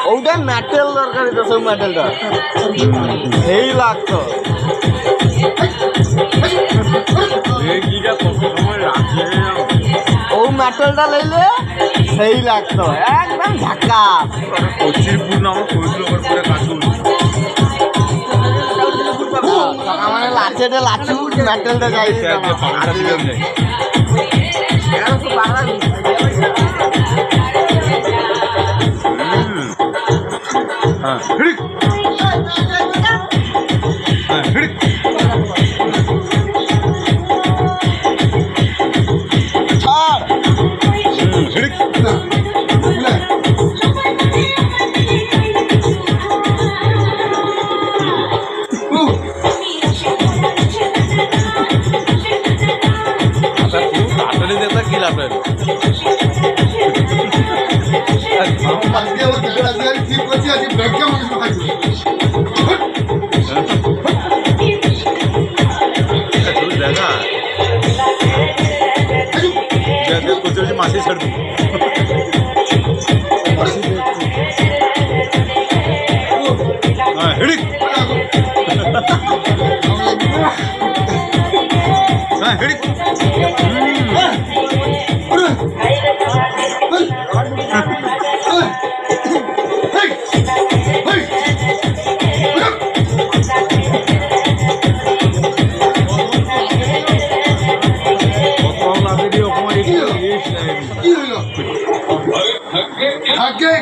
ওটা মেটেল দরকার সব মেটেলটা এই লাগতো ও মেটেলটা লইলে সেই লাগতো একদম ঢাকা মানে লাচেটা লাচু মেটেলটা যাই मासे छड़ दूँ हिड़िक हिड़िक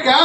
क्या